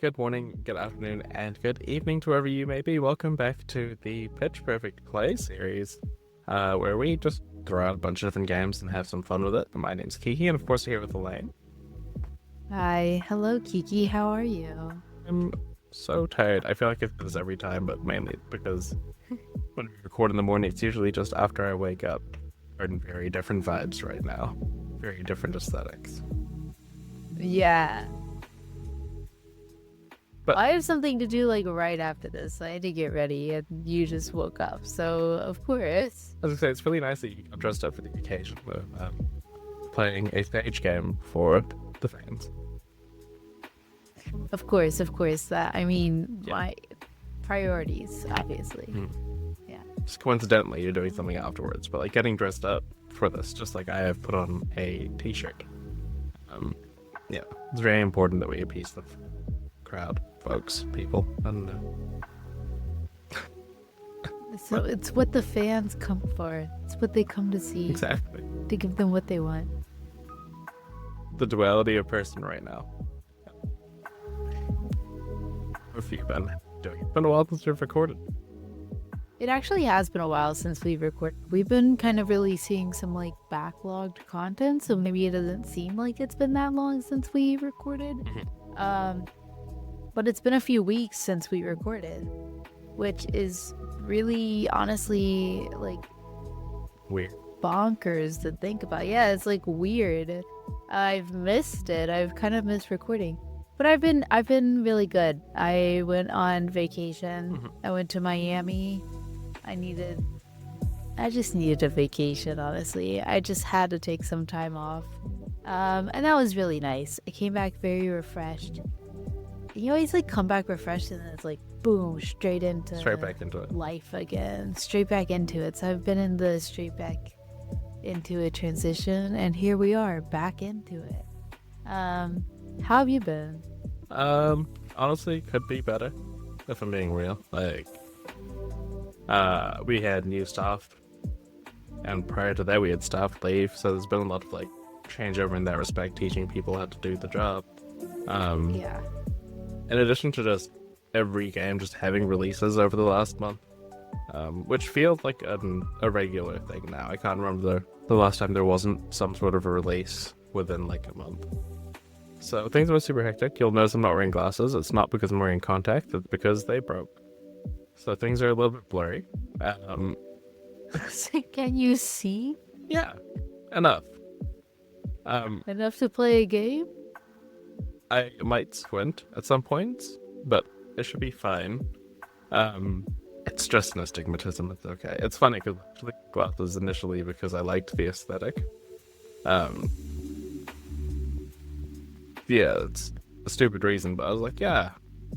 good morning, good afternoon, and good evening to wherever you may be. Welcome back to the Pitch Perfect Play series, where we just throw out a bunch of different games and have some fun with it. My name's Kiki, and of course, here with Elaine. Hi, hello Kiki, how are you? I'm so tired. I feel like I do this every time, but mainly because when we record in the morning, it's usually just after I wake up. We're in very different vibes right now, very different aesthetics. Yeah. But I have something to do like right after this. I had to get ready and you just woke up. So, of course. as I say, it's really nice that you got dressed up for the occasion of playing a stage game for the fans. Of course. That, Yeah. my priorities, obviously. Yeah. Just coincidentally, you're doing something afterwards, but like getting dressed up for this, just like I have put on a t-shirt. Yeah, it's very important that we appease the crowd, folks, people. I don't know. So it's what the fans come for. It's what they come to see. Exactly. To give them what they want. The duality of person right now. What have you been doing? It's been a while since we've recorded. It actually has been a while since we've recorded. We've been kind of really seeing some like backlogged content, so maybe it doesn't seem like it's been that long since we recorded. But it's been a few weeks since we recorded, which is really honestly like Weird. bonkers to think about. Yeah, it's like weird. I've missed it. I've kind of missed recording. But I've been really good. I went on vacation. I went to Miami. I just needed a vacation, honestly. I just had to take some time off. And that was really nice. I came back very refreshed. You always like come back refreshed and then it's like boom, straight back into it. Life again. Straight back into it. So I've been in the straight back into a transition and here we are back into it. How have you been? Honestly, could be better, if I'm being real. Like, we had new staff, and prior to that we had staff leave, so there's been a lot of like changeover in that respect, teaching people how to do the job. Yeah. In addition to just every game just having releases over the last month, which feels like a regular thing now. I can't remember the last time there wasn't some sort of a release within like a month. So things were super hectic. You'll notice I'm not wearing glasses. It's not because I'm wearing contacts, it's because they broke. So things are a little bit blurry. Can you see? Yeah, enough. Enough to play a game? I might squint at some points, but it should be fine. It's just an astigmatism. It's okay. It's funny because I actually got glasses initially because I liked the aesthetic. Yeah, it's a stupid reason, but I was like, yeah,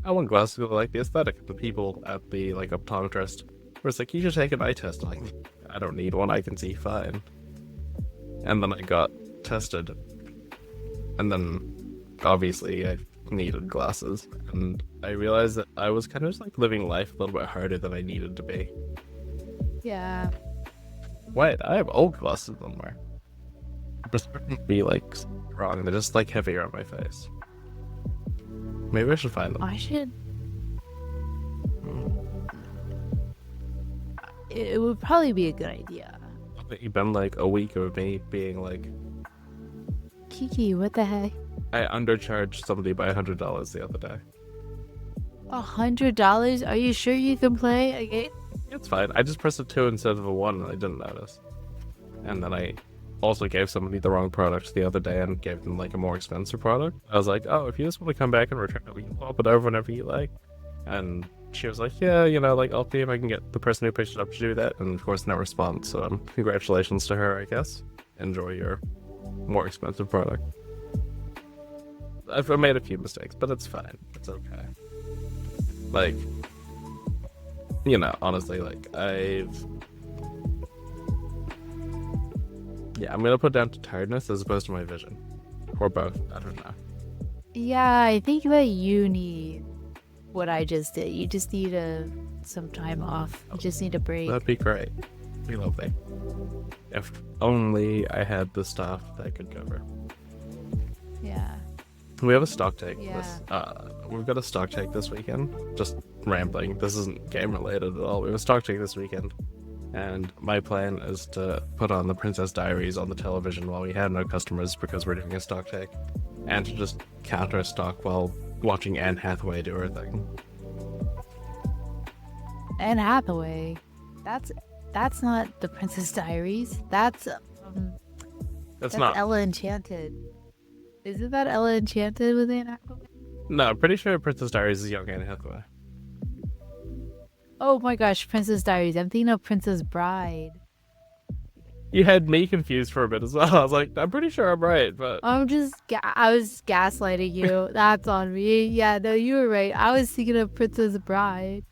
I want glasses because I like the aesthetic. The people at the like optometrist were like, you should take an eye test. I'm like, I don't need one. I can see fine. And then I got tested, and then obviously I needed glasses, and I realized that I was kind of just like living life a little bit harder than I needed to be. Yeah. Wait, I have old glasses on there. They're starting to be like wrong. They're just like heavier on my face. Maybe I should find them. I should. It would probably be a good idea. You've been like a week of me being like, Kiki, what the heck? I undercharged somebody by $100 the other day. $100? Are you sure you can play a game? It's fine. I just pressed a 2 instead of a 1 and I didn't notice. And then I also gave somebody the wrong product the other day and gave them like a more expensive product. I was like, oh, if you just want to come back and return it, we can swap it over whenever you like. And she was like, yeah, like I'll see if I can get the person who picked it up to do that. And of course, no response. So congratulations to her, I guess. Enjoy your more expensive product. I've made a few mistakes, but it's fine. It's okay. Like, honestly, like yeah, I'm gonna put down to tiredness as opposed to my vision. Or both. I don't know. Yeah, I think that you need what I just did. You just need some time off. You just need a break. That'd be great. Be lovely. If only I had the stuff that could cover. Yeah. We have a stock take. Yeah. We've got a stock take this weekend. Just rambling. This isn't game related at all. We have a stock take this weekend, and my plan is to put on the Princess Diaries on the television while we have no customers because we're doing a stock take, and to just counter stock while watching Anne Hathaway do her thing. Anne Hathaway. That's not the Princess Diaries. That's Not. Ella Enchanted. Isn't that Ella Enchanted with Anne Hathaway? No, I'm pretty sure Princess Diaries is young Anne Hathaway. Oh my gosh, Princess Diaries. I'm thinking of Princess Bride. You had me confused for a bit as well. I was like, I'm pretty sure I'm right, but I was gaslighting you. That's on me. Yeah, no, you were right. I was thinking of Princess Bride.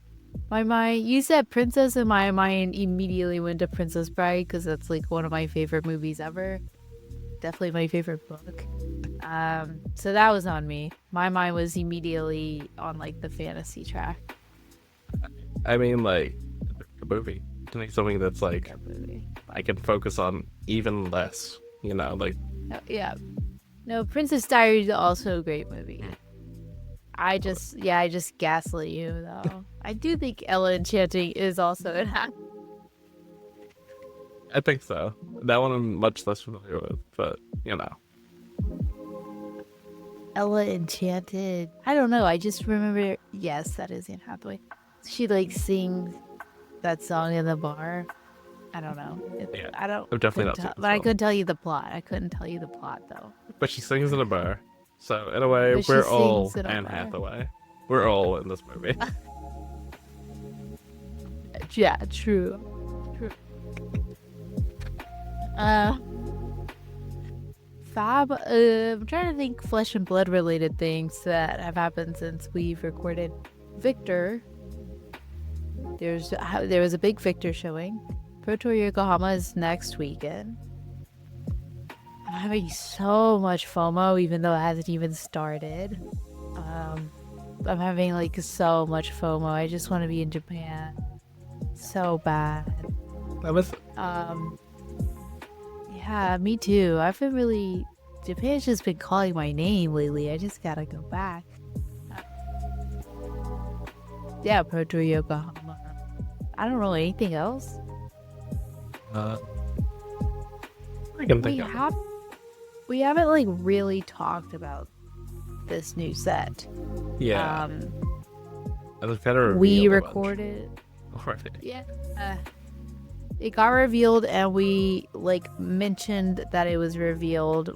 My mind, you said princess, and my mind immediately went to Princess Bride because that's like one of my favorite movies ever. Definitely my favorite book. So that was on me. My mind was immediately on like the fantasy track. I mean, like, a movie. To make something that's like That movie. I can focus on even less, like. Oh, yeah. No, Princess Diaries is also a great movie. I just gaslit you though. I do think Ella Enchanting is also in that. I think so. That one I'm much less familiar with, but Ella Enchanted. I don't know. I just remember. Yes, that is Anne Hathaway. She like sings that song in the bar. I don't know. Yeah, I don't. I've definitely not seen the But I song. couldn't tell you the plot. I couldn't tell you the plot though. But she sings in a bar, so in a way, But she we're all sings in a Anne bar. Hathaway. We're all in this movie. Yeah, true. Fab. I'm trying to think flesh and blood related things that have happened since we've recorded. Victor. There was a big Victor showing. Pro Tour Yokohama is next weekend. I'm having so much FOMO, even though it hasn't even started. I'm having like so much FOMO. I just want to be in Japan so bad. I miss Yeah, me too. I've been really... Japan's just been calling my name lately. I just gotta go back. Yeah, Pro Tour Yokohama. I don't know anything else. I can think of. We haven't like really talked about this new set. Yeah. I was kind of We recorded. already. Yeah. It got revealed, and we like mentioned that it was revealed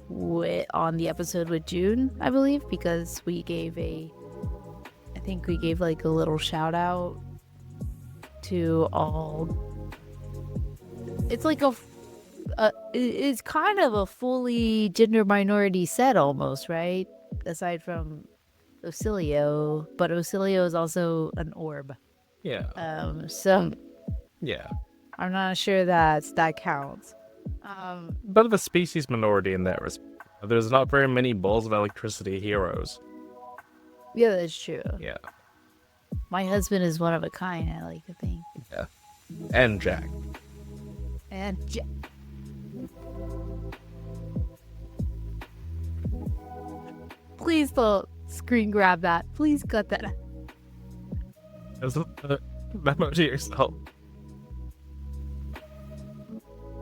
on the episode with June, I believe, because we gave like a little shout out to all. It's like it's kind of a fully gender minority set almost, right? Aside from Ocilio, but Ocilio is also an orb. Yeah. So Yeah. I'm not sure that counts. But of a species minority in that respect. There's not very many balls of electricity heroes. Yeah, that's true. Yeah. My husband is one of a kind, I like to think. Yeah. And Jack. And please don't screen grab that. Please cut that out. As a memo to yourself.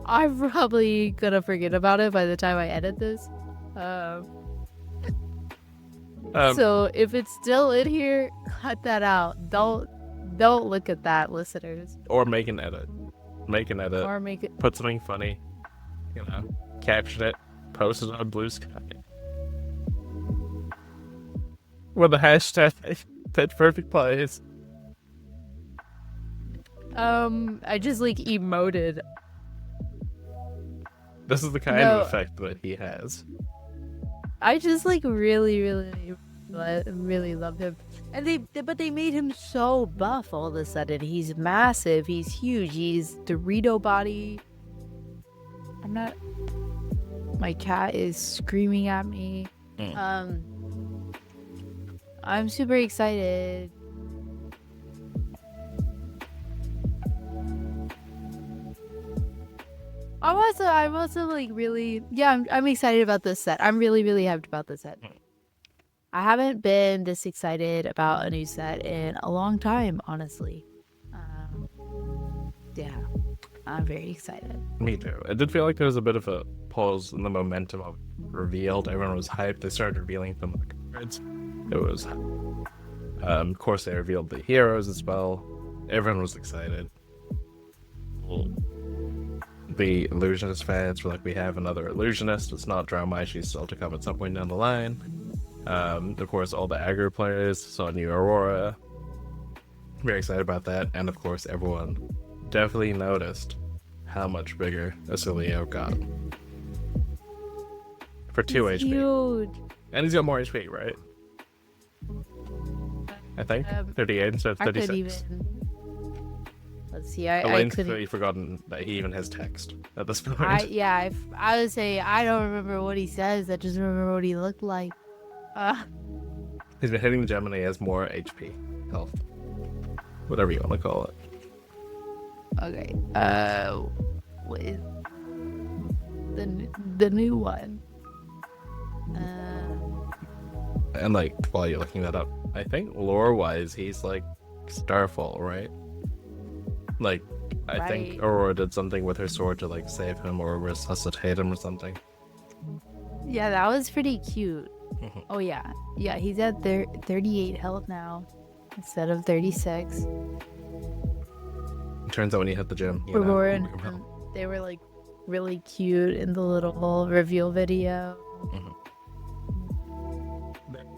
I'm probably gonna forget about it by the time I edit this. So if it's still in here, cut that out. Don't look at that, listeners. Or make an edit. Or make it. Put something funny. Caption it. Post it on Bluesky. With the hashtag Pitch Perfect Plays. I just like emoted. This is the kind of effect that he has. I just like really love him, and but they made him so buff all of a sudden. He's massive. He's huge. He's Dorito body. My cat is screaming at me. I'm super excited. I'm also like really, I'm excited about this set. I'm really hyped about this set. I haven't been this excited about a new set in a long time, honestly. Yeah, I'm very excited. Me too. It did feel like there was a bit of a pause in the momentum of revealed. Everyone was hyped. They started revealing some of the cards. It was, of course, they revealed the heroes as well. Everyone was excited. The illusionist fans were like, we have another illusionist. It's not drama. She's still to come at some point down the line. Of course, all the aggro players saw new Aurora. Very excited about that. And of course, everyone definitely noticed how much bigger Acilio got. For 2 He's HP. huge. And he's got more HP, right? I think 38 instead of I could 36. even. Let's see. I Elaine's could. completely forgotten that he even has text at this point. I would say I don't remember what he says. I just remember what he looked like. He's been hitting the gem and he has more HP, health, whatever you want to call it. Okay. What is the new one? And like, while you're looking that up, I think lore-wise, he's like Starfall, right? Like, I think Right. Aurora did something with her sword to like save him or resuscitate him or something. Yeah, that was pretty cute. Mhm. Oh yeah, yeah. He's at 38 health now instead of 36. It turns out when you hit the gym, you Aurora know, and they were like really cute in the little reveal video.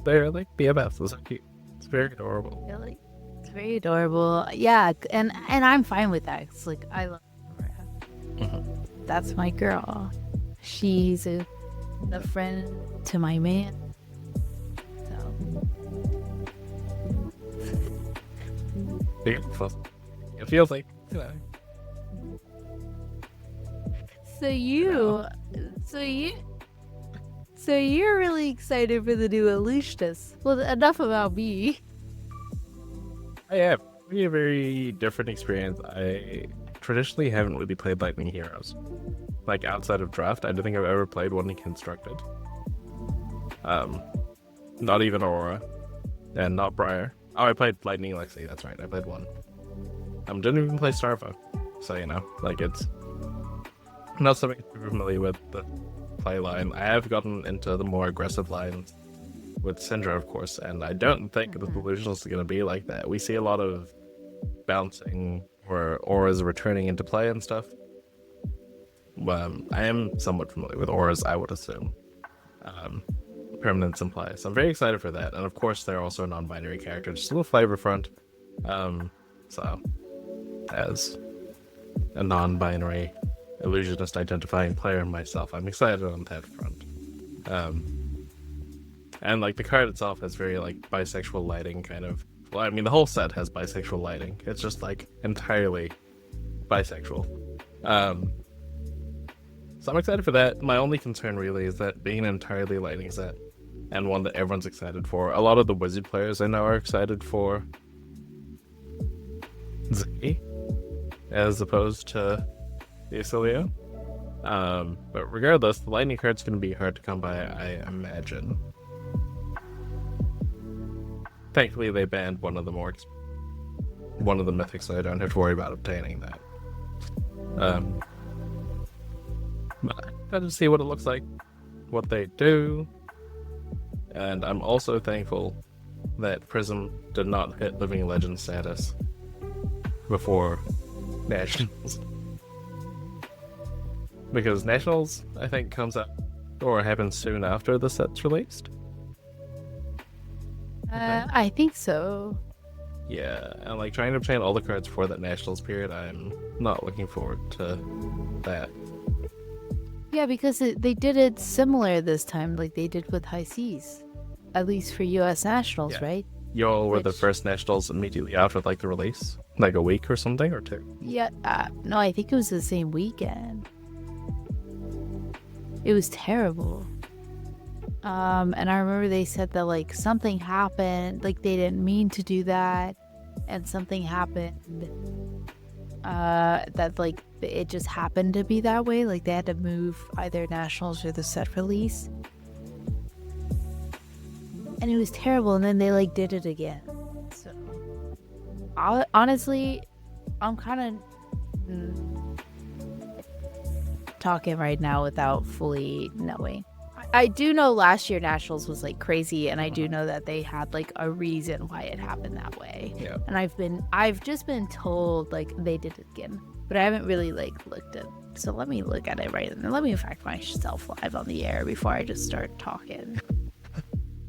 they're like BFFs. It's so cute. It's very adorable. They're, like, it's very adorable. Yeah, and I'm fine with that. It's like I love Aurora. That's my girl. She's a friend to my man. So Beautiful. It feels like, you know. So you're really excited for the new illusionist. Well, enough about me. I have a very different experience. I traditionally haven't really played Lightning Heroes. Like, outside of Draft, I don't think I've ever played one in Constructed. Not even Aurora. And not Briar. Oh, I played Lightning Lexi, that's right, I played one. Didn't even play Starvo. So, you know, like, it's not something I'm familiar with the play line. I have gotten into the more aggressive lines with Syndra, of course, and I don't think the illusionist is going to be like that. We see a lot of bouncing or auras returning into play and stuff. I am somewhat familiar with auras, I would assume. Permanence in play. So I'm very excited for that. And of course, they're also a non-binary character, just a little flavor front. So, as a non-binary illusionist identifying player myself, I'm excited on that front. And like the card itself has very like bisexual lighting kind of. Well, I mean the whole set has bisexual lighting. It's just like entirely bisexual. So I'm excited for that. My only concern really is that being an entirely lighting set and one that everyone's excited for. A lot of the wizard players I know are excited for Z as opposed to the Acilio. But regardless, the lightning card's going to be hard to come by, I imagine. Thankfully, they banned one of the mythics, so I don't have to worry about obtaining that. But I'm excited to see what it looks like, what they do, and I'm also thankful that Prism did not hit Living Legend status before Nationals. Because Nationals, I think, comes out or happens soon after the set's released. I think so. Yeah, and like trying to obtain all the cards for that Nationals period, I'm not looking forward to that. Yeah, because they did it similar this time, like they did with High Seas, at least for U.S. Nationals, Yeah. right? Y'all were the Which- first Nationals immediately after like the release, like a week or something, or two. Yeah, no, I think it was the same weekend. It was terrible. And I remember they said that like something happened, like they didn't mean to do that, and something happened. That like it just happened to be that way. Like they had to move either Nationals or the set release. and it was terrible. And then they like did it again. So honestly, I'm kind of talking right now without fully knowing. I do know last year Nationals was like crazy, and I do know that they had like a reason why it happened that way. Yeah. And I've just been told like they did it again, but I haven't really like looked at. So let me look at it right now. Let me fact myself live on the air before I just start talking.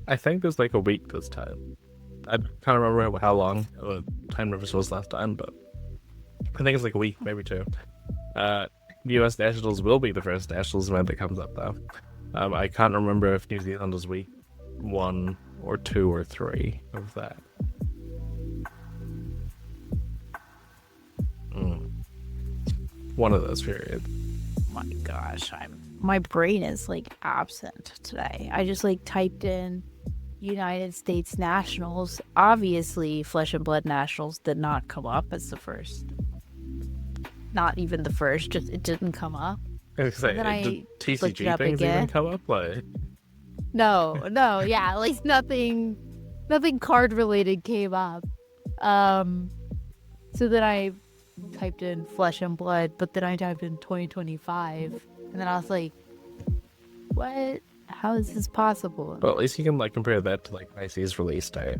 I think there's like a week this time. I can't remember how long Time Rivers was last time, but I think it's like a week, maybe 2. US Nationals will be the first Nationals event that comes up though. I can't remember if New Zealand was week 1 or 2 or 3 of that. One of those periods. My gosh, my brain is like absent today. I just like typed in United States Nationals. Obviously, Flesh and Blood Nationals did not come up as the first. Not even the first, just it didn't come up. I was gonna say, did TCG things even come up? Like, no, yeah, like nothing card related came up. So then I typed in Flesh and Blood, but then I typed in 2025, and then I was like, what? How is this possible? Well, at least you can like compare that to like IC's release date.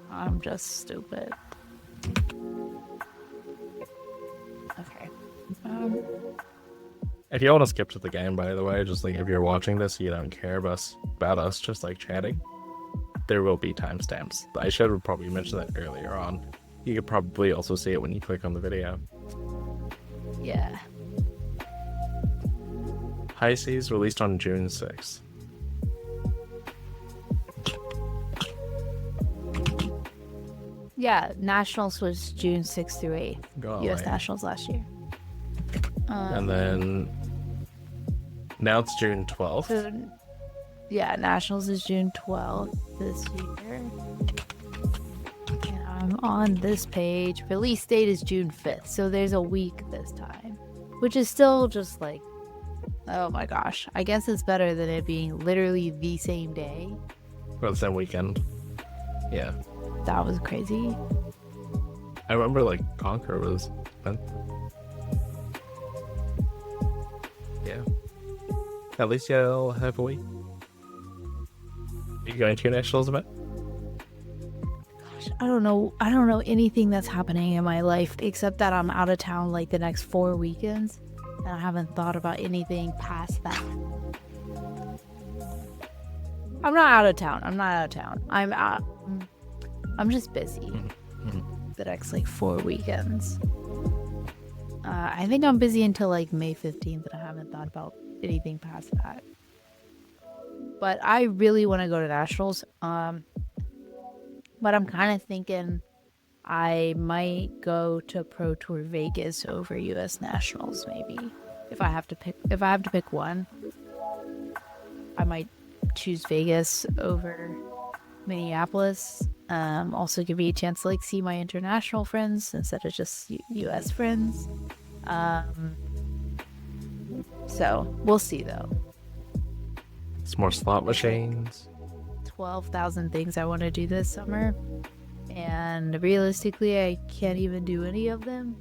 I'm just stupid. Okay. If you want to skip to the game, by the way, just like if you're watching this, you don't care about us just like chatting, there will be timestamps. I should have probably mentioned that earlier on. You could probably also see it when you click on the video. Yeah. High Seas released on June 6th. Yeah, Nationals was June 6th through 8th. Golly. US Nationals last year. And then now it's June 12th. So, yeah, Nationals is June 12th this year. And I'm on this page. Release date is June 5th. So there's a week this time, which is still just like, oh my gosh. I guess it's better than it being literally the same day. Or the same weekend. Yeah. That was crazy. I remember like Conquer was. Yeah. At least you'll have a week. Are you going to your Nationals event? Gosh, I don't know anything that's happening in my life except that I'm out of town like the next 4 weekends, and I haven't thought about anything past that. I'm not out of town. I'm just busy the next like 4 weekends. I think I'm busy until like May 15th, but I haven't thought about anything past that. But I really want to go to Nationals. But I'm kind of thinking I might go to Pro Tour Vegas over US Nationals maybe. If I have to pick one, I might choose Vegas over Minneapolis. Also give me a chance to like see my international friends instead of just US friends. So we'll see though. It's more slot machines. 12,000 things I want to do this summer, and realistically I can't even do any of them.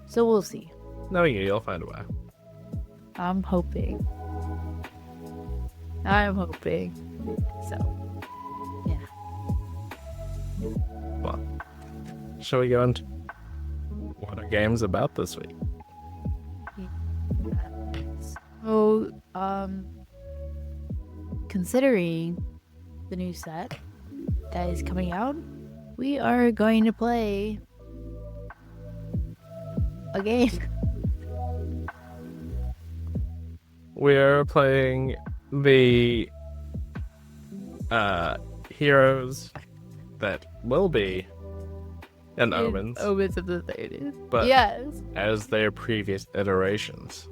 So we'll see. No, you'll find a way. I'm hoping. So yeah. Well, shall we go into what our game's about this week? So, considering the new set that is coming out, we are going to play a game. We're playing the heroes that will be in Omens. Omens of the 30s. But yes, as their previous iterations.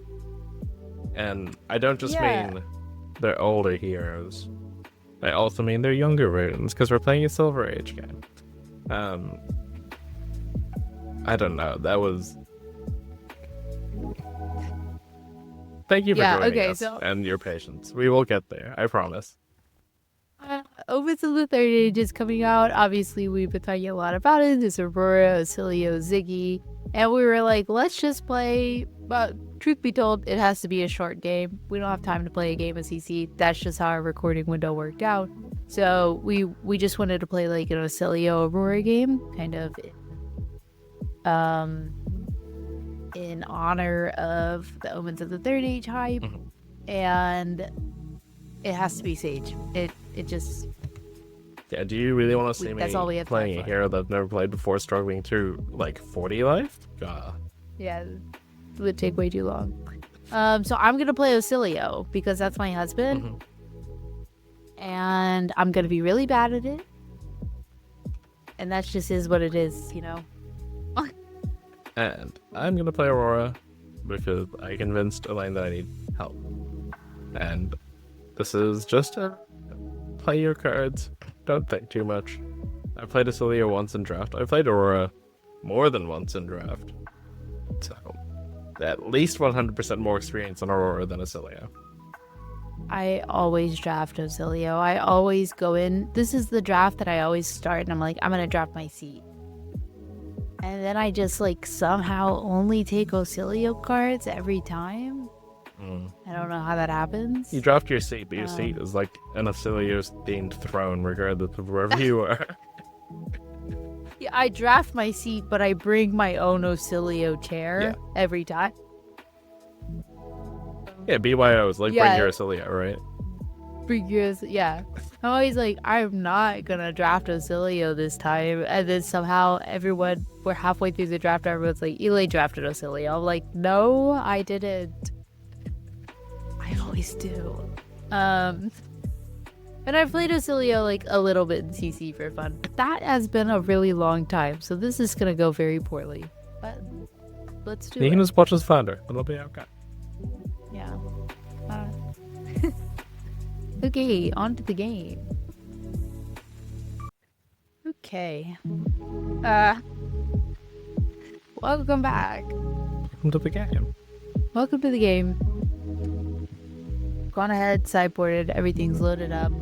And I don't just mean they're older heroes. I also mean they're younger versions, because we're playing a Silver Age game. I don't know. That was... Thank you for joining us and your patience. We will get there, I promise. Omens of the Third Age is coming out. Obviously, we've been talking a lot about it. There's Aurora, Silly, Ziggy. And we were like, let's just play. But truth be told, it has to be a short game. We don't have time to play a game of CC. That's just how our recording window worked out. So we just wanted to play like an Ocilio Aurora game, kind of in honor of the Omens of the Third Age hype. And it has to be Sage. It just... Yeah, do you really want to see that's all we me have playing time a for. hero that I've never played before, struggling through like 40 life? Yeah, it would take way too long. So I'm gonna play Ocilio because that's my husband, and I'm gonna be really bad at it, and that's just is what it is, you know. And I'm gonna play Aurora because I convinced Elaine that I need help. And this is just a play your cards, don't think too much. I played Ocilio once in draft. I played Aurora more than once in draft. So, at least 100% more experience on Aurora than Ocilio. I always draft Ocilio. I always go in. This is the draft that I always start, and I'm like, I'm gonna draft my seat. And then I just like somehow only take Ocilio cards every time. I don't know how that happens. You draft your seat, but your seat is like an Ocilio's themed throne, regardless of wherever you are. Yeah, I draft my seat, but I bring my own Ocilio chair every time. Yeah, BYO is like bring your Ocilio, right? Yeah. I'm always like, I'm not gonna draft Ocilio this time. And then somehow we're halfway through the draft, everyone's like, Elaine drafted Ocilio. I'm like, no, I didn't. I always do. And I've played Ocilio like a little bit in CC for fun. But that has been a really long time, so this is gonna go very poorly. But let's do it. You can just watch us flounder. It'll be okay. Yeah. Okay, on to the game. Okay. Welcome back. Welcome to the game. Welcome to the game. Gone ahead, sideboarded, everything's loaded up.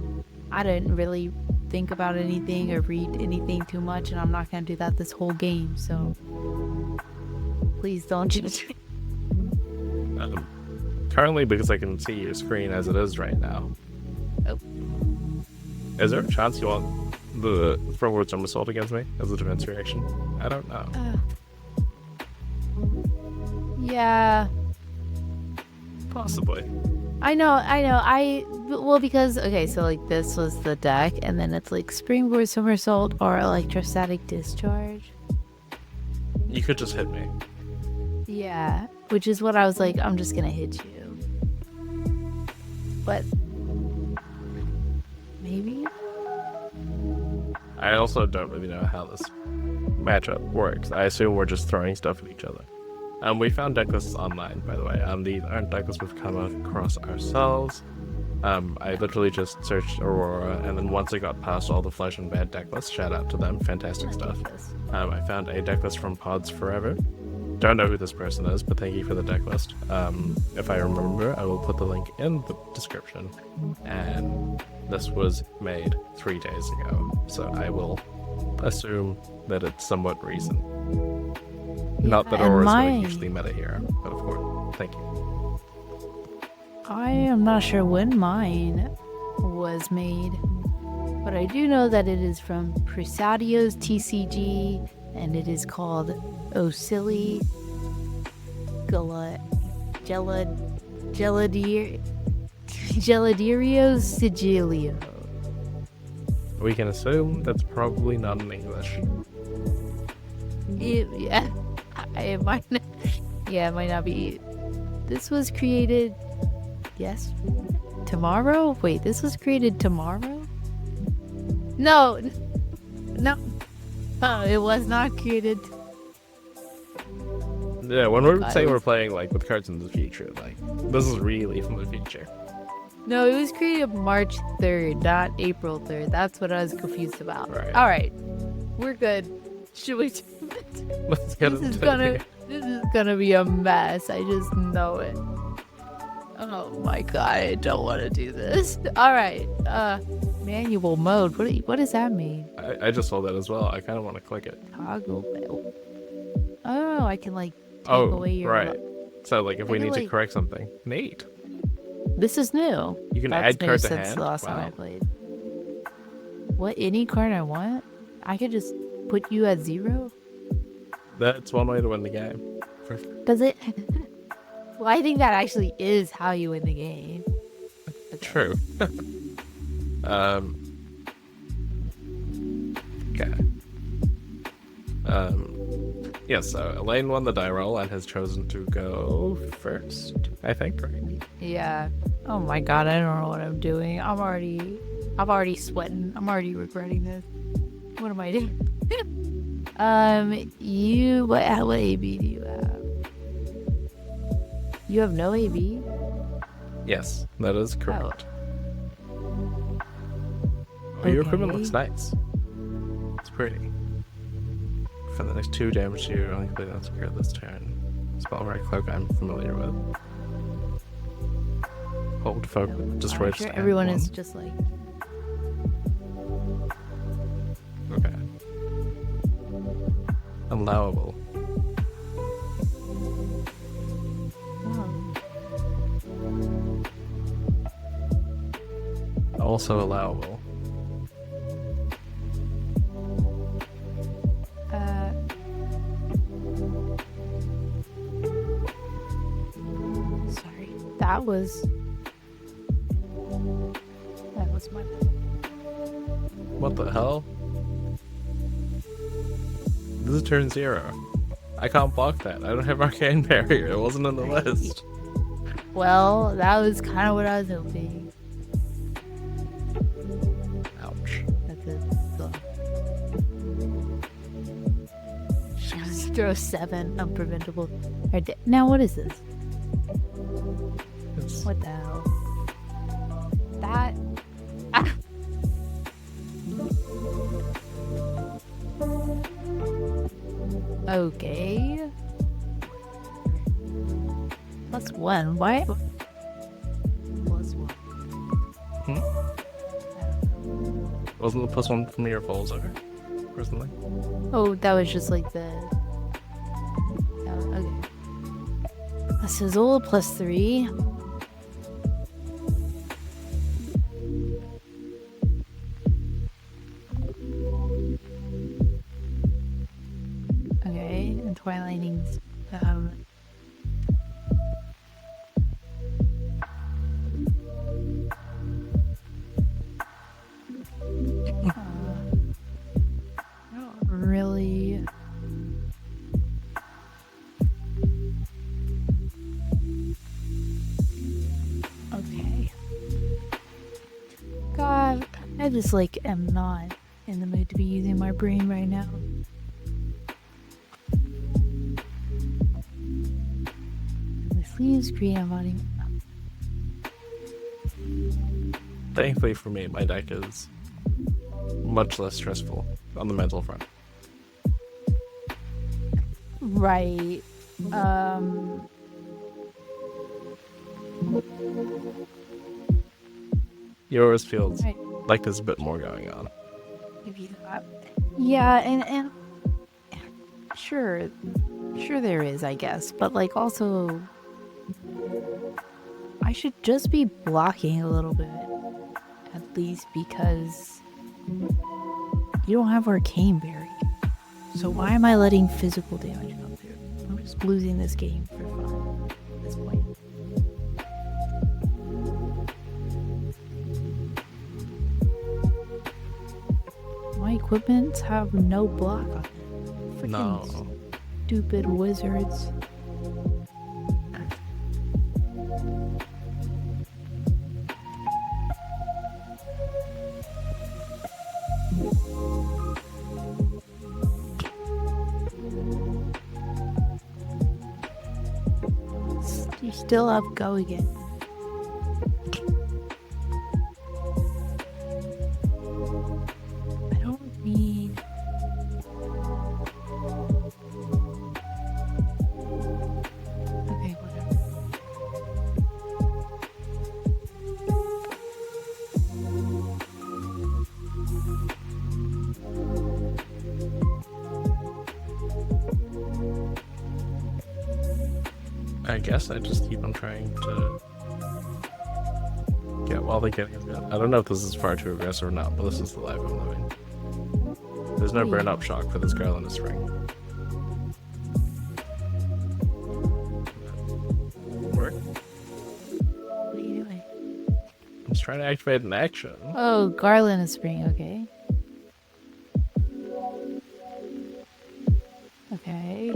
I didn't really think about anything or read anything too much, and I'm not gonna do that this whole game, so please don't judge me. Currently, because I can see your screen as it is right now. Oh. Is there a chance you want the forward somersault against me as a defense reaction? I don't know. Yeah. Possibly. I know. Well, because, okay, so, like, this was the deck, and then it's, like, Springboard Somersault or Electrostatic Discharge. You could just hit me. Yeah, which is what I was like, I'm just gonna hit you. But maybe? I also don't really know how this matchup works. I assume we're just throwing stuff at each other. We found deck lists online, by the way. These aren't deck lists we've come across ourselves. I literally just searched Aurora, and then once I got past all the Flesh and Bad deck lists, shout out to them, fantastic stuff. I found a deck list from Pods Forever. Don't know who this person is, but thank you for the deck list. If I remember, I will put the link in the description. And this was made 3 days ago, so I will assume that it's somewhat recent. Not that Aurora's not a hugely meta hero, but of course, thank you. I am not sure when mine was made, but I do know that it is from Presadio's TCG, and it is called Silly Geladirio Sigilio. We can assume that's probably not in English. Yeah, it might not, yeah, it might not be. This was created, yes, tomorrow? Wait, this was created tomorrow? No, it was not created. Yeah, when we're saying we're playing like with cards in the future, like this is really from the future. No, it was created March 3rd, not April 3rd. That's what I was confused about. Right. All right, we're good. Should we? Let's get This into it. is gonna be a mess. I just know it. Oh my god, I don't want to do this. All right. Manual mode. What does that mean? I just saw that as well. I kind of want to click it. Toggle. Oh, I can like take Oh, away your. right. So like if I we can, need to like- correct something, neat. This is new. You can That's add new card to since hand. the last time I Wow. played. What any card I want? I could just put you at 0. That's one way to win the game. Does it? Well, I think that actually is how you win the game. Okay. True. Okay. Yeah, so Elaine won the die roll and has chosen to go first, I think, right? Yeah. Oh my god, I don't know what I'm doing. I'm already sweating. I'm already regretting this. What am I doing? What AB do you have? You have no AB? Yes, that is correct. Oh, your equipment looks nice. It's pretty. For the next 2 damage, you only play that secure this turn. Spell right cloak I'm familiar with. Hold focus. Destroy I'm sure everyone is just like. Okay. Allowable. Also allowable. Sorry. That was my. What the hell? This is turn 0. I can't block that. I don't have Arcane Barrier. It wasn't on the list. Well, that was kind of what I was hoping. Ouch. That's it. So. Just throw 7 unpreventable. Now what is this? It's... What the hell? That. Ah. Okay. +1. Why? +1. Wasn't the +1 from your folder, personally? Oh, that was just like the. Oh, okay. A sizzle +3. Okay, and Twilightning's not really. Okay. God, I just like am not in the mood to be using my brain right now. This leaves green embodiment. Thankfully for me, my deck is much less stressful on the mental front. Right. Yours feels Right. like there's a bit more going on. Maybe not. Yeah, and sure there is, I guess, but like also I should just be blocking a little bit, at least, because you don't have Arcane Berry. So why am I letting physical damage come through? I'm just losing this game for fun at this point. My equipment have no block on it. Freaking No. stupid wizards. You still have go again. I don't need. Okay, whatever. I guess I just keep on trying to get while they get good. I don't know if this is far too aggressive or not, but this is the life I'm living. There's no burn up shock for this girl in the spring. Work. What are you doing? I'm just trying to activate an action. Oh, Garland is spring. Okay. Okay.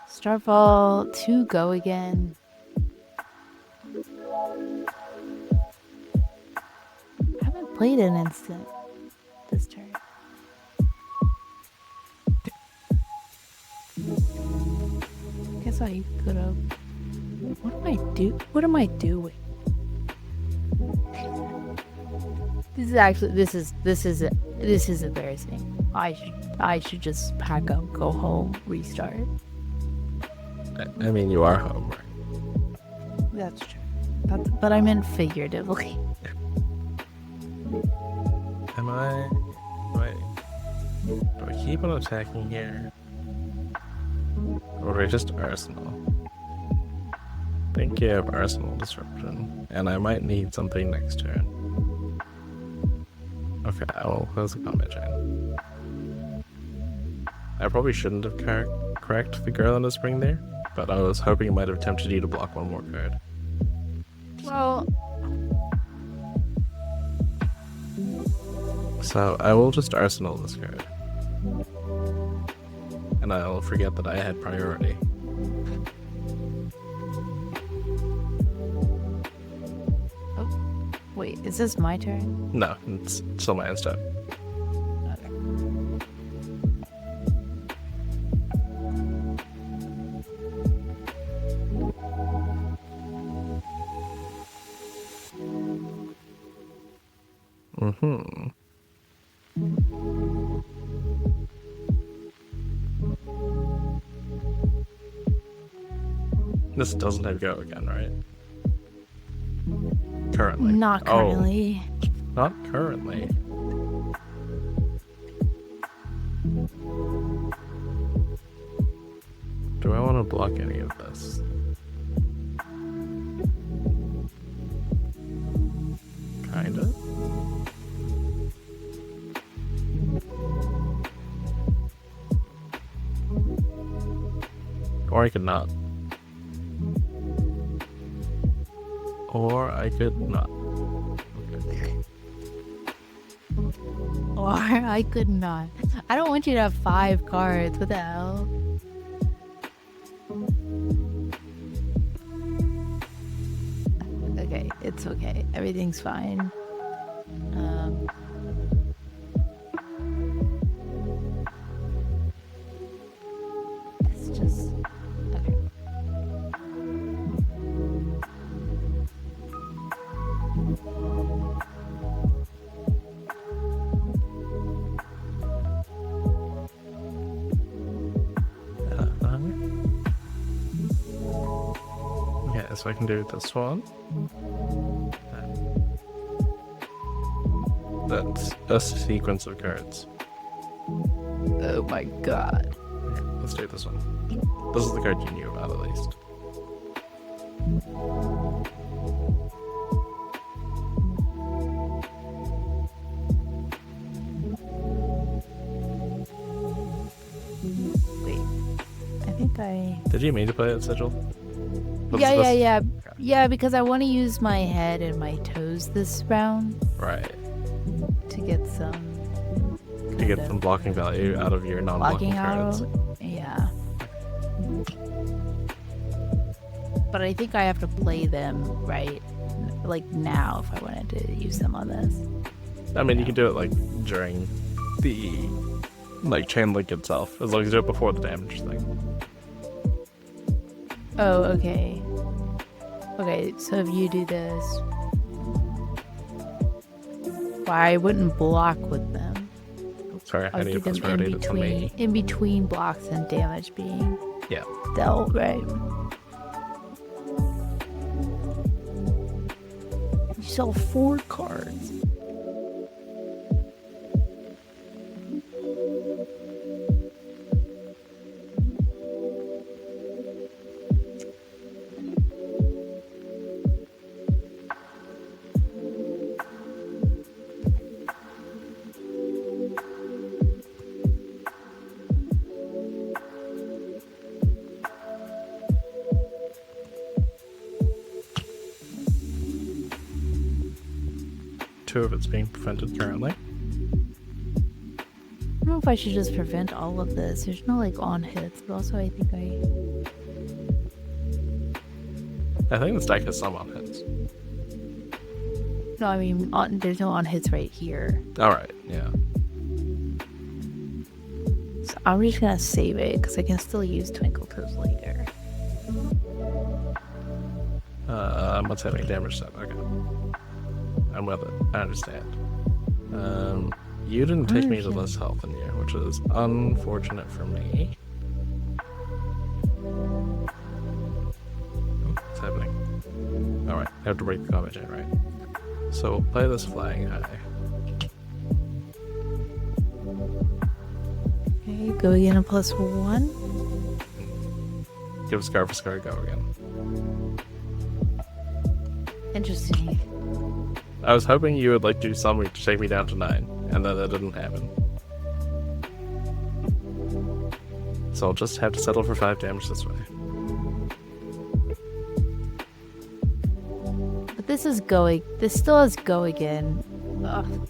Starfall to go again. I haven't played an instant this turn. Guess I could have. What am I doing? This is embarrassing. I should just pack up, go home, restart. I mean, you are home, right? That's true. But I meant figuratively. Do I keep on attacking here? Or do I just Arsenal? I think you have Arsenal Disruption, and I might need something next turn. Okay, I will close the combat chain. I probably shouldn't have correct the girl in the spring there, but I was hoping it might have tempted you to block one more card. Well, So I will just Arsenal this card. And I'll forget that I had priority. wait, is this my turn? No, it's still my end step. This doesn't have go again, right? Currently. Not currently. Oh, not currently. Do I want to block any of this? Kinda. Or I could not. Or I could not. Okay. Or I could not. I don't want you to have 5 cards. What the hell? Okay, it's okay. Everything's fine. It's just okay. Yeah, so I can do this one. That's a sequence of cards. Oh my god. Okay, let's do this one. This is the card you knew about, at least. Wait. I think I... Did you mean to play it, Sigil? Yeah. Yeah, because I want to use my head and my toes this round Right. to get some... To get some blocking value out of your non-blocking blocking cards. out. Yeah. But I think I have to play them right, like now, if I wanted to use them on this. I mean, you can do it like during the chain link itself, as long as you do it before the damage thing. Oh, okay. Okay, so if you do this, why I wouldn't block with them. Sorry, I I'll need do to press them rotate. It's on me. in between blocks and damage being Yeah. dealt, right? You sell 4 cards. 2 of it's being prevented currently. I don't know if I should just prevent all of this. There's no like on hits, but also I think I think this deck has some on hits. no, I mean there's no on hits right here. Alright, yeah. So I'm just gonna save it because I can still use Twinkle Toes later. What's happening? Damage set. Okay. I'm with it. I understand. You didn't take me to less health than you, which is unfortunate for me. Oh, what's happening? Alright, I have to break the combat chain, right? So we'll play this flying high. Okay, go again a +1. Give Scar for Scar go again. Interesting. I was hoping you would like do something to take me down to 9, and then that didn't happen. So I'll just have to settle for 5 damage this way. But this is going. This still has go again. Ugh.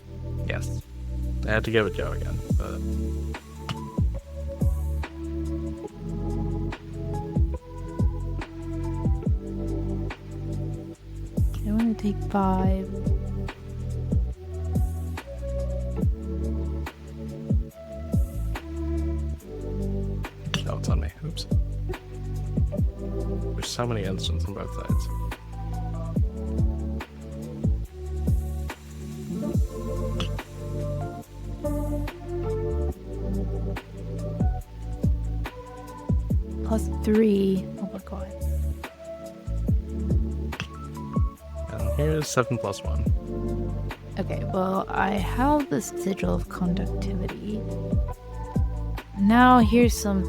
Yes. I had to give it go again, but... I want to take 5. Oh, it's on me. Oops. There's so many instants on both sides. +3. Oh my god. And here's 7+1. Okay, well, I have the sigil of conductivity. Now here's some.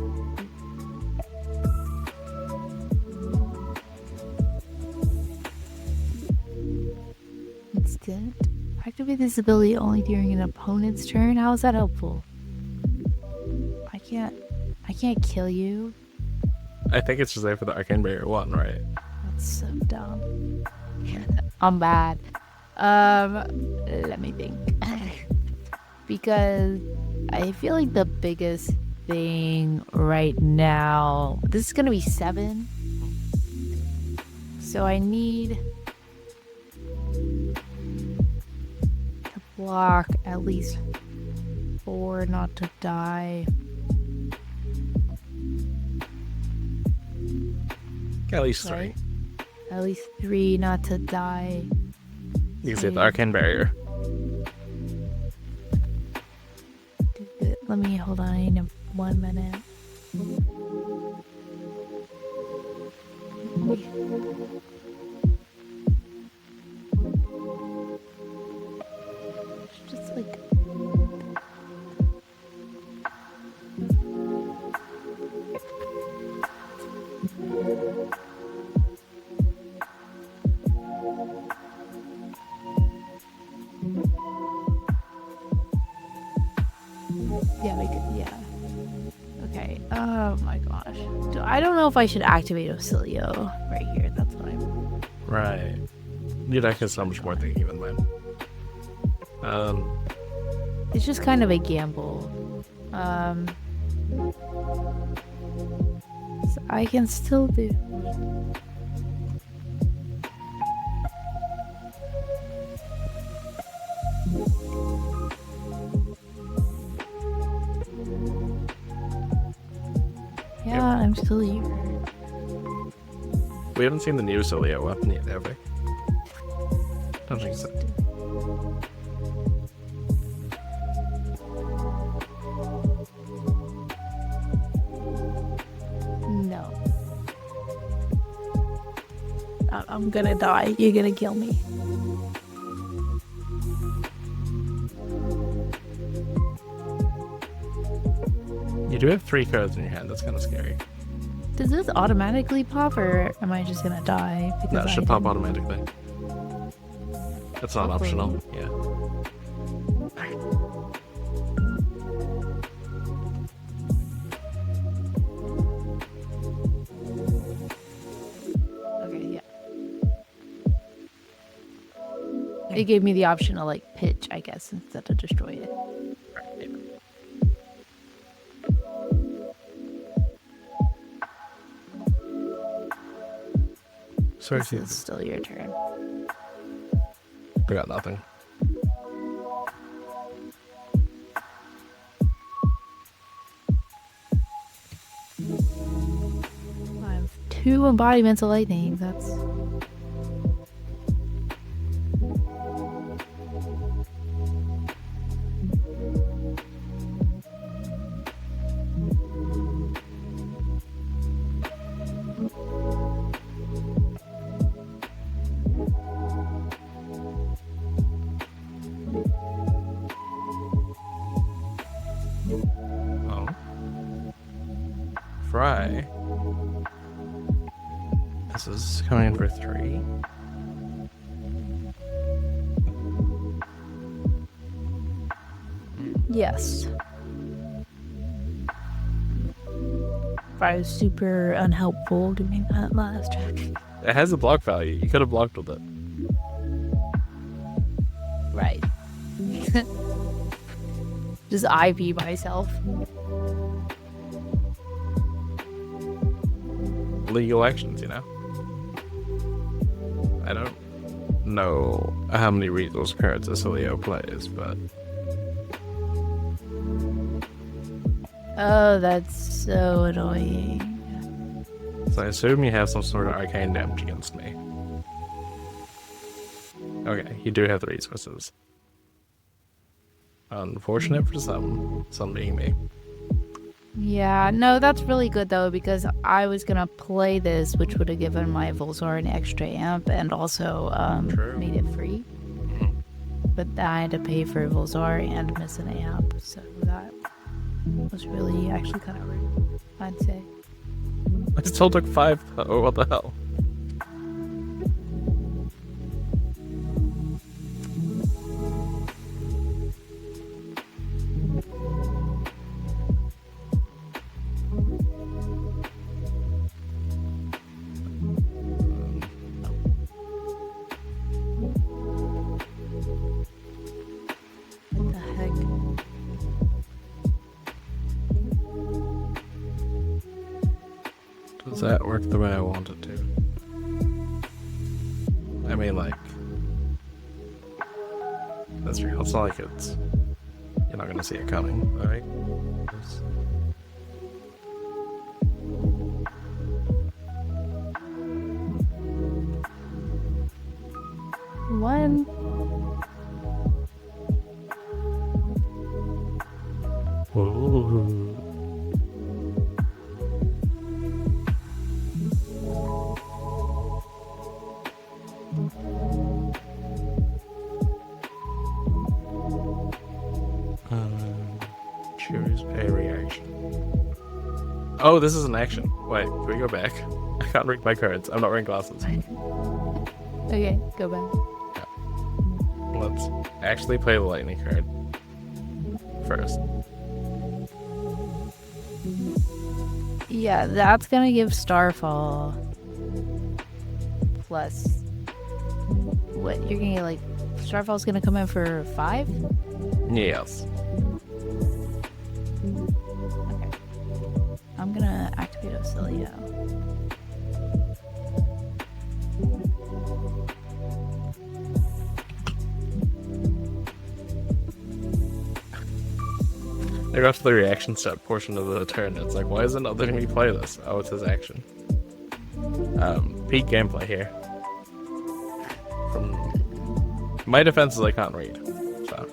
Instant. Activate this ability only during an opponent's turn. How is that helpful? I can't kill you. I think it's just there for the Arcane Barrier 1, right? That's so dumb. I'm bad. Let me think. Because I feel like the biggest thing right now, this is gonna be 7. So I need to block at least 4 not to die. At least 3. Right? At least 3 not to die. You can see the Arcane Barrier. Let me hold on. I need 1 minute. Just like. Yeah, we could, yeah. Okay, oh my gosh. I don't know if I should activate Ocilio right here, that's what I'm... Right. Your deck has so much more thinking than mine. It's just kind of a gamble. So I can still do... Yeah, I'm still here. We haven't seen the new Cilio weapon yet, have we? Don't think so. No. I'm gonna die. You're gonna kill me. You do have 3 cards in your hand, that's kind of scary. Does this automatically pop, or am I just gonna die? Because No, it should I pop didn't- automatically. It's not Hopefully. optional, yeah. Okay, yeah. It gave me the option to like pitch, I guess, instead of destroy it. Sorry, This is still your turn. I got nothing. I have 2 embodiments of lightning. That's Oh. Fry. This is coming in for 3. yes. I was super unhelpful doing that last track. It has a block value. You could have blocked with it. Right. Just IV myself. Legal actions, you know? I don't know how many resource cards a Silio plays, but... Oh, that's so annoying. So I assume you have some sort of arcane damage against me. Okay, you do have the resources. Unfortunate for some being me. Yeah, no, that's really good though, because I was gonna play this, which would have given my Volzar an extra amp and also made it free. But I had to pay for Volzar and miss an amp, so that was really actually kind of rude, I'd say. I still took 5 though, what the hell? What the heck? Does that work the way I want it to? I mean, like... That's real. It's not like it's... You're not gonna see it coming, right? It's... One. Whoa. Choose a reaction. Oh, this is an action. Wait, can we go back? I can't read my cards. I'm not wearing glasses. Okay, go back. Let's actually play the lightning card first. Yeah, that's gonna give Starfall plus what you're gonna get, like Starfall's gonna come in for 5? Yes. Okay. I'm gonna activate Ocilio. They got to the reaction step portion of the turn. It's like, why is it not letting me play this? Oh, it's his action. Peak gameplay here. From my defenses, I can't read. So.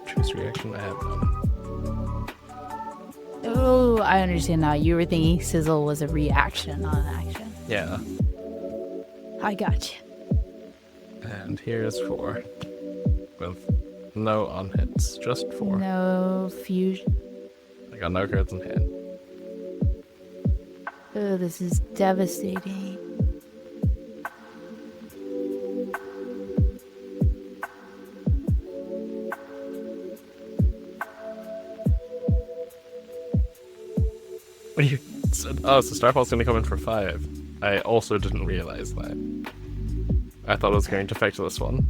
Choose reaction. I have none. Oh, I understand now. You were thinking Sizzle was a reaction, not an action. Yeah. I got you. And here's 4. With no unhits, just 4. No fusion. I got no cards in hand. Oh, this is devastating. What are you? Oh, so Starfall's gonna come in for 5. I also didn't realize that. I thought it was going to affect this one.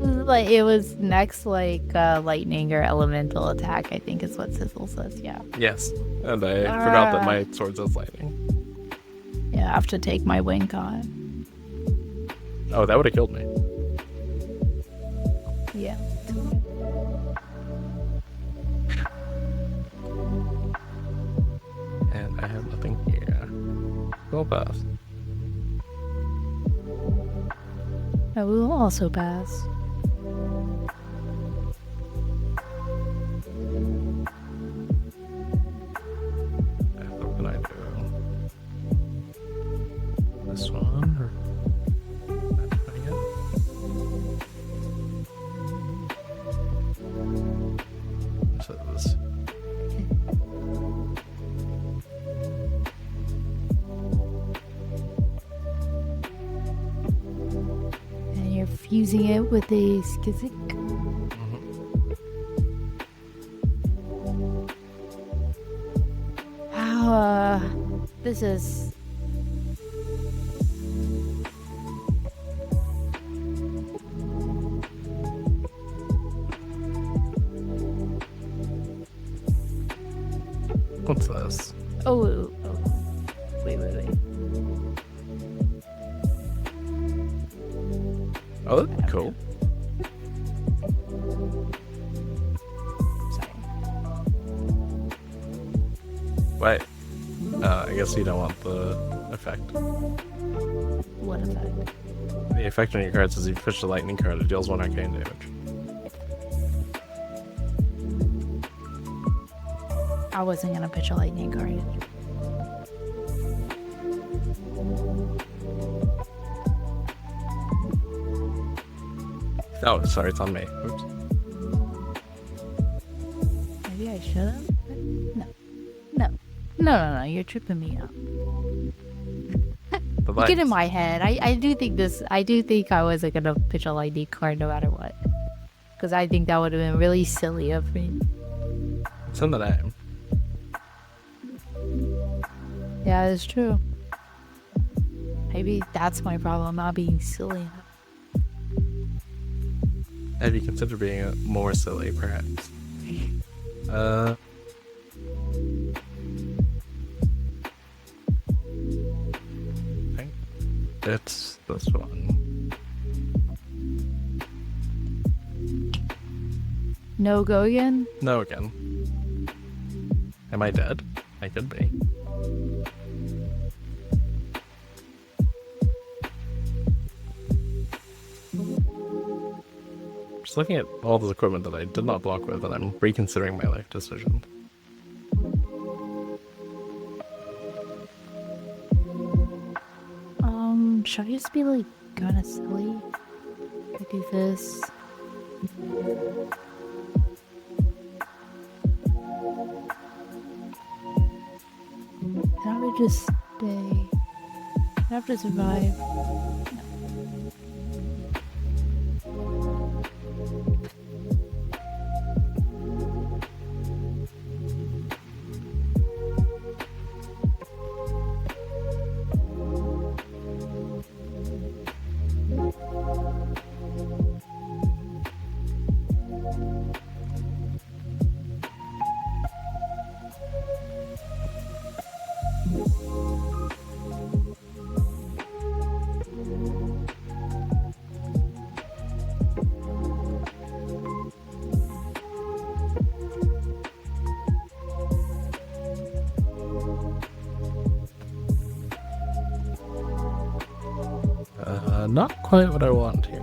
Like it was next, like lightning or elemental attack. I think is what Sizzle says. Yeah. Yes, and I forgot that my sword says lightning. Yeah, I have to take my wink on. Oh, that would have killed me. Yeah. And I have nothing here. Go pass. I will also pass. What can I do? This one? Or that's putting it? So this. And you're fusing it with a skizik. How, this is... What's this? Oh. Wait. Oh, that's cool. Sorry. Wait. I guess you don't want the effect. What effect? The effect on your cards is you push the lightning card, it deals 1 arcane damage. I wasn't gonna pitch a lightning card. Oh, sorry, it's on me. Oops. Maybe I should have? No, you're tripping me up. Get in my head. I do think I wasn't gonna pitch a lightning card no matter what. Because I think that would have been really silly of me. It's in the name. Yeah, it's true. Maybe that's my problem, not being silly enough. Have you considered being more silly, perhaps? I think it's this one. No go again? No again. Am I dead? I could be. Just looking at all this equipment that I did not block with, and I'm reconsidering my life decision. Should I just be like kinda silly? I do this. And I would just stay. I have to survive. Not quite what I want here.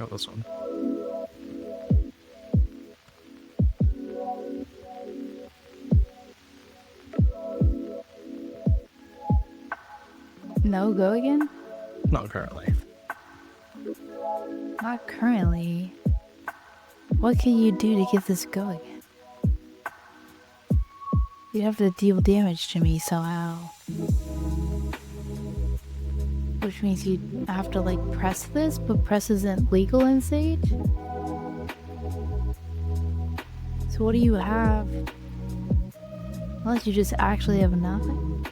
check out this one. No, go again? Not currently. Not currently. What can you do to get this going? You have to deal damage to me somehow. Which means you have to like press this, but press isn't legal in Sage. So what do you have? Unless you just actually have nothing.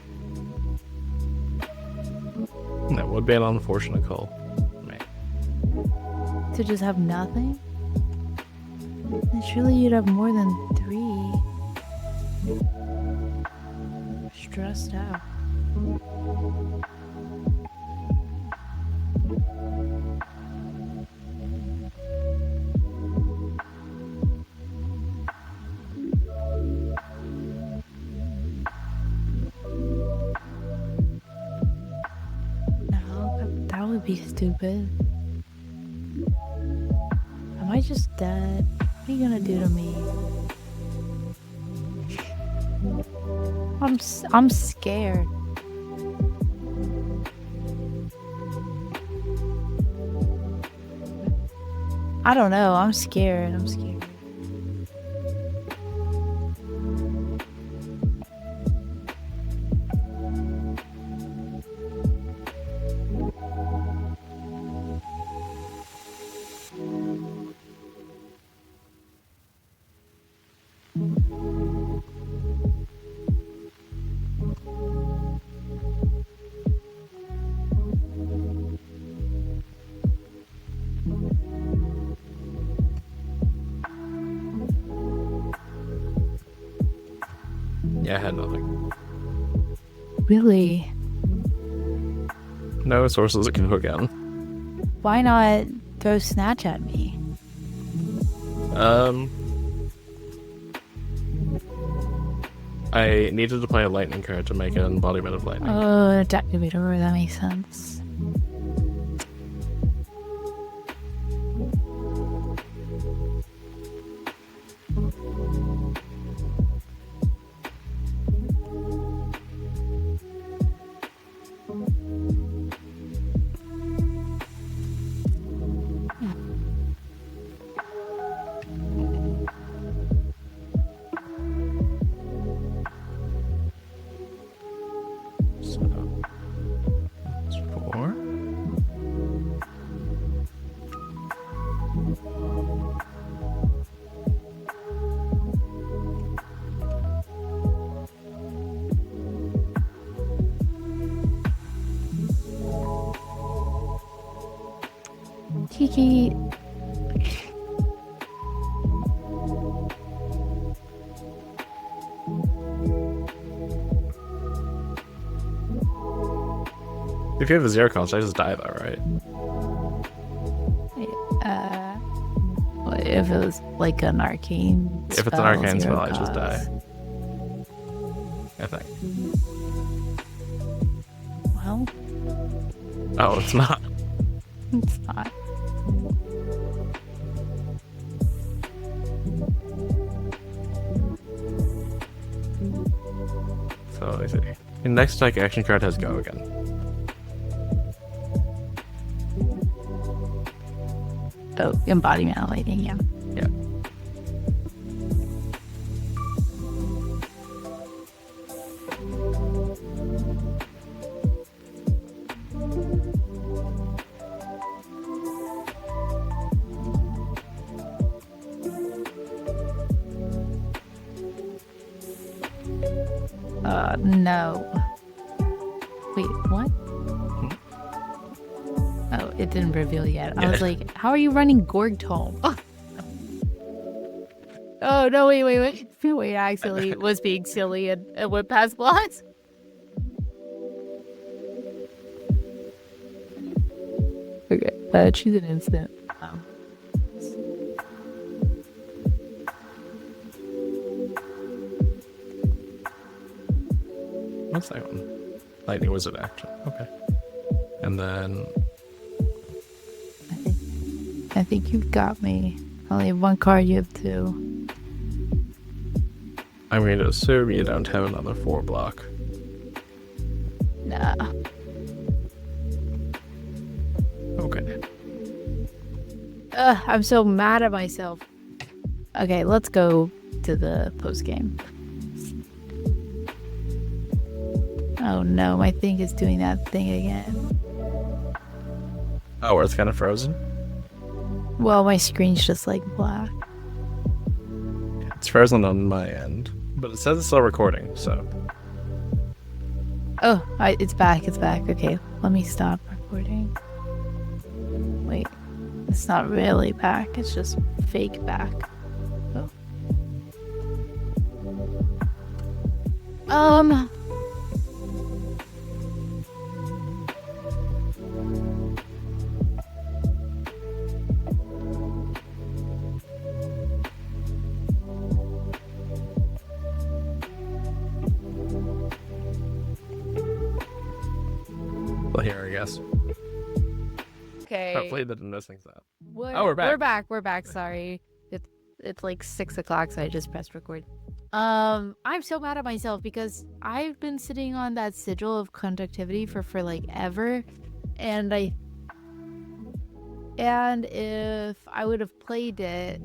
That would be an unfortunate call. Man. To just have nothing? Then surely you'd have more than 3. Stressed out. No, that would be stupid. Am I just dead? What are you gonna do to me? I'm scared. I don't know. I'm scared. I'm scared. Yeah, I had nothing. Really? No sources that can hook in. Why not throw Snatch at me? I needed to play a lightning card to make an embodiment of lightning. Oh, deactivator. That makes sense. So that's 4. Kiki. If you have a 0 cost, I just die though, right? What if it was like an arcane If it's an spell, arcane 0 spell, I just die. cost? I think. Well, Oh, it's not. it's not. So let me see. Your next attack action card has go again. Oh, embodiment of lightning, yeah. Yeah. No. Wait, what? Oh, it didn't reveal yet. I was like, how are you running Gorg Tome? Oh, no, wait. Wait, I actually was being silly and went past blocks. Okay, choose an instant. What's that one? Lightning Wizard action. Okay. And then I think you've got me. I only have one card, you have two. I'm going to assume you don't have another 4 block. Nah. Okay. I'm so mad at myself. Okay, let's go to the post game. Oh no, my thing is doing that thing again. Oh, where it's kind of frozen? Well, my screen's just like black. It's frozen on my end, but it says it's still recording, so. Oh, it's back, it's back. Okay, let me stop recording. Wait, it's not really back, it's just fake back. Oh. Well, here, I guess. Okay. Hopefully that didn't miss things out. We're back. We're back. Sorry. It's like 6 o'clock, so I just pressed record. I'm so mad at myself because I've been sitting on that sigil of conductivity for like ever, and if I would have played it,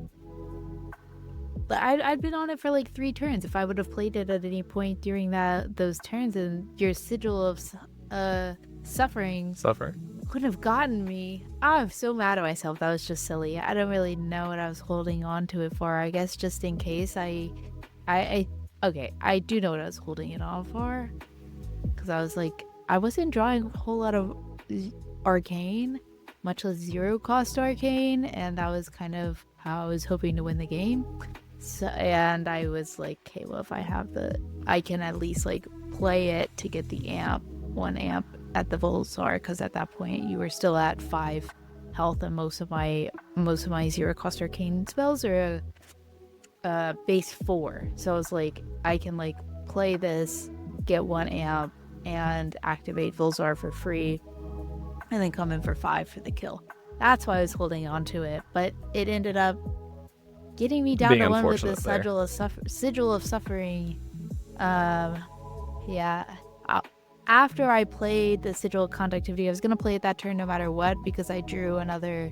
I'd been on it for like 3 turns. If I would have played it at any point during those turns, and your sigil of suffering couldn't have gotten me. I'm so mad at myself. That was just silly. I don't really know what I was holding on to it for. I guess just in case okay, I do know what I was holding it on for, because I was like, I wasn't drawing a whole lot of arcane, much less 0 cost arcane, and that was kind of how I was hoping to win the game. So, and I was like, okay, well, if I have I can at least like play it to get the 1 amp at the Volsar, because at that point you were still at 5 health, and most of my 0 cost arcane spells are base 4. So I was like, I can like play this, get 1 amp, and activate Volsar for free, and then come in for 5 for the kill. That's why I was holding on to it, but it ended up getting me down to one with the sigil of suffering. Yeah. After I played the sigil of conductivity, I was gonna play it that turn no matter what, because I drew another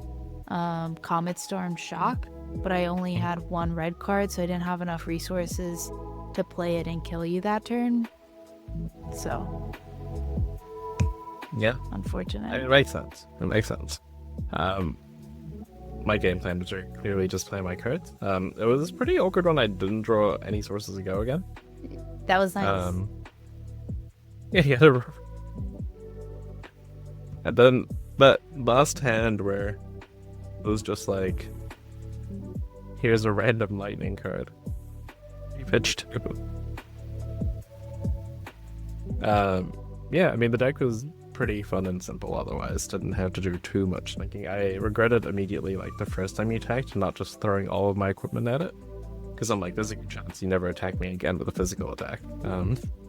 Comet Storm Shock, but I only had 1 red card, so I didn't have enough resources to play it and kill you that turn. So yeah, unfortunate. It makes sense. My game plan was very clearly just play my cards. It was pretty awkward when I didn't draw any sources to go again. That was nice. Yeah. And then that last hand where it was just like, here's a random lightning card. You pitched 2. Yeah, I mean, the deck was pretty fun and simple otherwise. Didn't have to do too much thinking. I regretted immediately, like, the first time you attacked, not just throwing all of my equipment at it. Because I'm like, there's a good chance you never attack me again with a physical attack.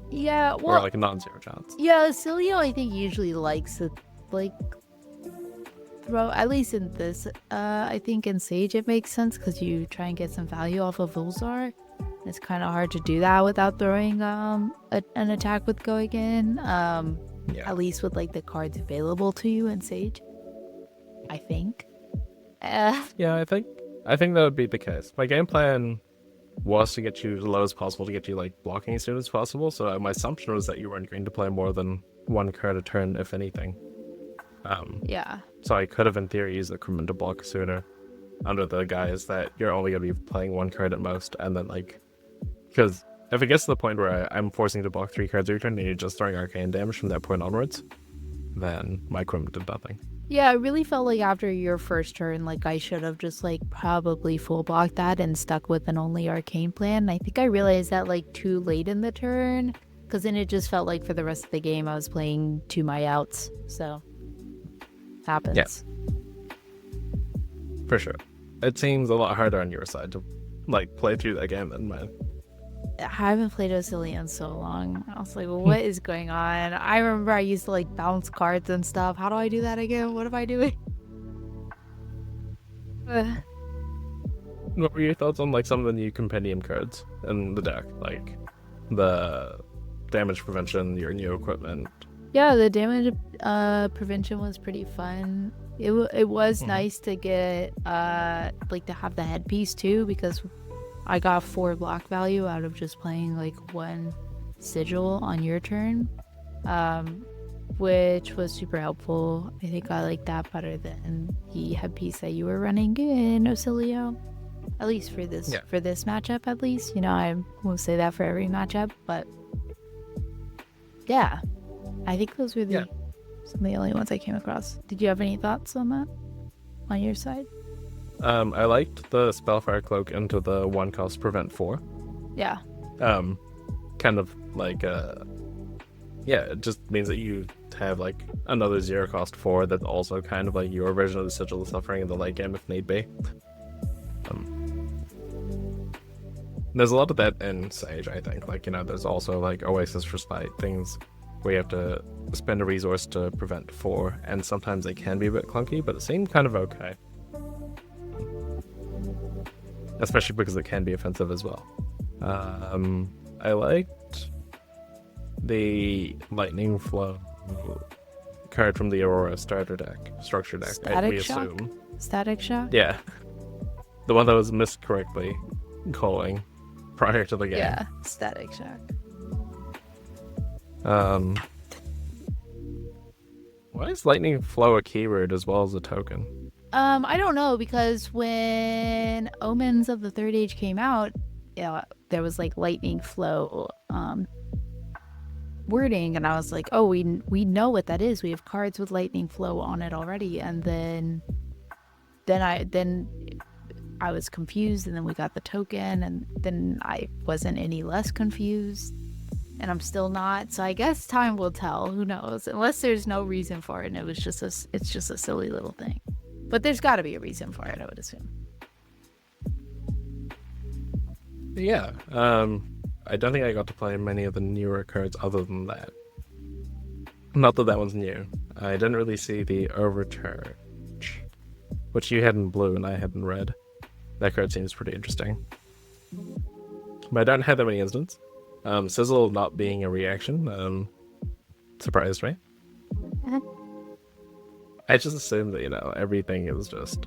Yeah, well, or like a non-zero chance. Yeah, Cilio, I think, usually likes to, like, throw, at least in this, I think in Sage it makes sense, because you try and get some value off of Volsar. It's kind of hard to do that without throwing an attack with going in. Yeah. At least with, like, the cards available to you in Sage, I think. Yeah, I think that would be the case. My game plan was to get you as low as possible, to get you like blocking as soon as possible. So my assumption was that you weren't going to play more than 1 card a turn, if anything. Yeah. So I could have, in theory, used the equipment to block sooner, under the guise that you're only going to be playing 1 card at most, and then like, because if it gets to the point where I'm forcing you to block 3 cards every turn, and you're just throwing arcane damage from that point onwards, then my equipment did nothing. Yeah, I really felt like after your first turn, like, I should have just, like, probably full blocked that and stuck with an only arcane plan. I think I realized that, like, too late in the turn, because then it just felt like for the rest of the game I was playing to my outs. So, happens. Yeah. For sure. It seems a lot harder on your side to, like, play through that game than mine. I haven't played Silly in so long. I was like, well, what is going on? I remember I used to, like, bounce cards and stuff. How do I do that again? What am I doing? Uh, What were your thoughts on like some of the new compendium cards in the deck, like the damage prevention, your new equipment? yeah, the damage prevention was pretty fun. It was Mhm. nice to get like to have the headpiece too, because I got 4 block value out of just playing like 1 sigil on your turn, which was super helpful. I think I like that better than the headpiece that you were running in Ocilio. At least for Yeah. this matchup, at least. You know, I won't say that for every matchup, but yeah, I think those were Yeah. some of the only ones I came across. Did you have any thoughts on that on your side? I liked the Spellfire Cloak into the 1 cost prevent 4. Yeah. Kind of like yeah, it just means that you have like another 0 cost 4 that's also kind of like your version of the Sigil of Suffering in the late game if need be. There's a lot of that in Sage, I think. Like, you know, there's also like Oasis Respite things where you have to spend a resource to prevent 4, and sometimes they can be a bit clunky, but it seemed kind of okay. Especially because it can be offensive as well. I liked the Lightning Flow card from the Aurora structure deck. Static Shock? Static Shock? Yeah. The one that was missed correctly calling prior to the game. Yeah, Static Shock. Why is Lightning Flow a keyword as well as a token? I don't know, because when Omens of the Third Age came out, yeah, there was like Lightning Flow wording, and I was like, oh, we know what that is. We have cards with Lightning Flow on it already. And then I was confused, and then we got the token, and then I wasn't any less confused, and I'm still not. So I guess time will tell. Who knows? Unless there's no reason for it, and it's just a silly little thing. But there's got to be a reason for it, I would assume. Yeah. I don't think I got to play many of the newer cards other than that. Not that one's new. I didn't really see the Overcharge, which you had in blue and I had in red. That card seems pretty interesting. But I don't have that many instants. Sizzle not being a reaction surprised me. I just assumed that, you know, everything is just...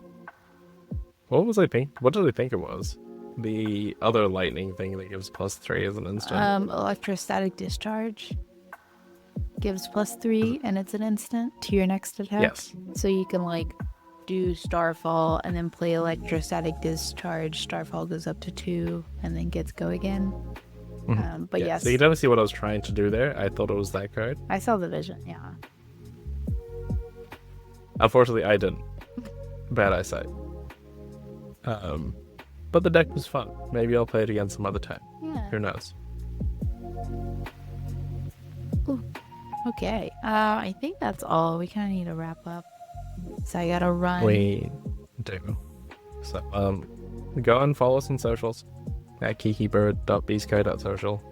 What was I think? What did I think it was? The other lightning thing that gives +3 as an instant. Electrostatic Discharge gives +3, and it's an instant to your next attack. Yes. So you can like do Starfall and then play Electrostatic Discharge. Starfall goes up to 2 and then gets go again. But Yeah. yes, So you definitely see what I was trying to do there. I thought it was that card. I saw the vision. Yeah. Unfortunately, I didn't. Bad eyesight. But the deck was fun. Maybe I'll play it again some other time. Yeah. Who knows? Ooh. Okay. I think that's all. We kind of need to wrap up. So I gotta run. We do. So, go and follow us on socials at kikibird.bsky.social.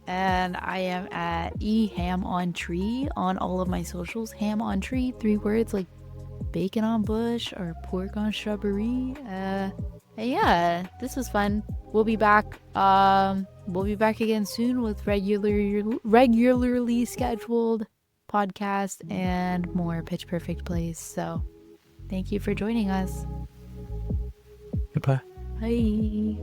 And I am at ehamontree on all of my socials. Ham on tree, 3 words like bacon on bush or pork on shrubbery. Yeah, this was fun. We'll be back. We'll be back again soon with regularly scheduled podcast and more Pitch Perfect plays. So, thank you for joining us. Goodbye. Bye.